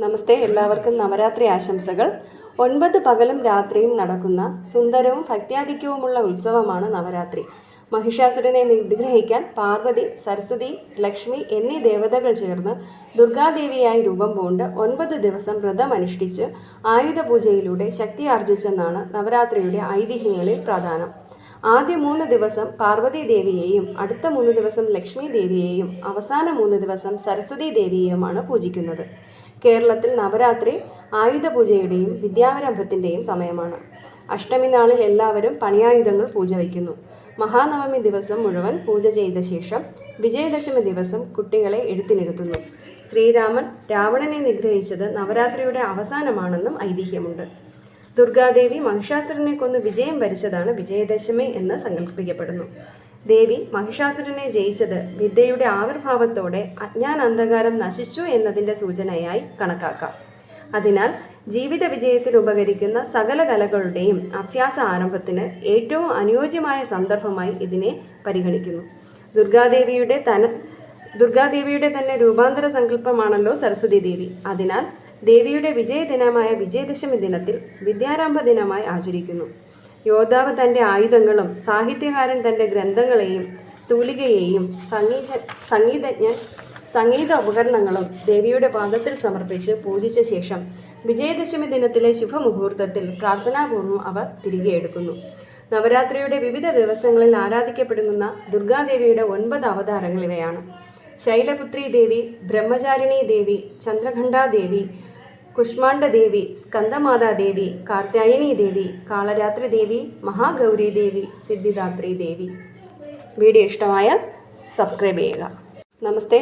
നമസ്തേ, എല്ലാവർക്കും നവരാത്രി ആശംസകൾ. 9 പകലും രാത്രിയും നടക്കുന്ന സുന്ദരവും ഭക്ത്യാധിക്യവുമുള്ള ഉത്സവമാണ് നവരാത്രി. മഹിഷാസുരനെ നിഗ്രഹിക്കാൻ പാർവതി, സരസ്വതി, ലക്ഷ്മി എന്നീ ദേവതകൾ ചേർന്ന് ദുർഗാദേവിയായി രൂപം പൂണ്ട് 9 ദിവസം വ്രതമനുഷ്ഠിച്ച് ആയുധപൂജയിലൂടെ ശക്തി ആർജിച്ചെന്നാണ് നവരാത്രിയുടെ ഐതിഹ്യങ്ങളിൽ പ്രധാനം. ആദ്യ 3 ദിവസം പാർവതി ദേവിയെയും അടുത്ത 3 ദിവസം ലക്ഷ്മി ദേവിയെയും അവസാന 3 ദിവസം സരസ്വതി ദേവിയെയുമാണ് പൂജിക്കുന്നത്. കേരളത്തിൽ നവരാത്രി ആയുധപൂജയുടെയും വിദ്യാരംഭത്തിൻ്റെയും സമയമാണ്. അഷ്ടമി നാളിൽ എല്ലാവരും പണിയായുധങ്ങൾ പൂജ വയ്ക്കുന്നു. മഹാനവമി ദിവസം മുഴുവൻ പൂജ ചെയ്ത ശേഷം വിജയദശമി ദിവസം കുട്ടികളെ എഴുത്തിനിരുത്തുന്നു. ശ്രീരാമൻ രാവണനെ നിഗ്രഹിച്ചത് നവരാത്രിയുടെ അവസാനമാണെന്നും ഐതിഹ്യമുണ്ട്. ദുർഗാദേവി മഹിഷാസുരനെ കൊന്ന് വിജയം വരിച്ചതാണ് വിജയദശമി എന്ന് സങ്കല്പിക്കപ്പെടുന്നു. ദേവി മഹിഷാസുരനെ ജയിച്ചത് വിദ്യയുടെ ആവിർഭാവത്തോടെ അജ്ഞാന അന്ധകാരം നശിച്ചു എന്നതിൻ്റെ സൂചനയായി കണക്കാക്കാം. അതിനാൽ ജീവിത വിജയത്തിന് ഉപകരിക്കുന്ന സകല കലകളുടെയും അഭ്യാസ ആരംഭത്തിന് ഏറ്റവും അനുയോജ്യമായ സന്ദർഭമായി ഇതിനെ പരിഗണിക്കുന്നു. ദുർഗാദേവിയുടെ തന്നെ രൂപാന്തര സങ്കല്പമാണല്ലോ സരസ്വതി ദേവി. അതിനാൽ ദേവിയുടെ വിജയദിനമായ വിജയദശമി ദിനത്തിൽ വിദ്യാരംഭ ദിനമായി ആചരിക്കുന്നു. യോദ്ധാവ് തൻ്റെ ആയുധങ്ങളും സാഹിത്യകാരൻ തൻ്റെ ഗ്രന്ഥങ്ങളെയും തൂലികയെയും സംഗീതജ്ഞൻ സംഗീത ഉപകരണങ്ങളും ദേവിയുടെ പാദത്തിൽ സമർപ്പിച്ച് പൂജിച്ച ശേഷം വിജയദശമി ദിനത്തിലെ ശുഭമുഹൂർത്തത്തിൽ പ്രാർത്ഥനാപൂർവ്വം അവ തിരികെ എടുക്കുന്നു. നവരാത്രിയുടെ വിവിധ ദിവസങ്ങളിൽ ആരാധിക്കപ്പെടുന്ന ദുർഗാദേവിയുടെ 9 അവതാരങ്ങൾ ഇവയാണ്: ശൈലപുത്രി ദേവി, ബ്രഹ്മചാരിണി ദേവി, ചന്ദ്രഘണ്ഠാദേവി, കുഷ്മാണ്ഡ ദേവി, സ്കന്ദമാതാദേവി, കാർത്യായനി ദേവി, കാളരാത്രി ദേവി, മഹാഗൗരി ദേവി, സിദ്ധിദാത്രി ദേവി. വീഡിയോ ഇഷ്ടമായാൽ സബ്സ്ക്രൈബ് ചെയ്യുക. നമസ്തേ.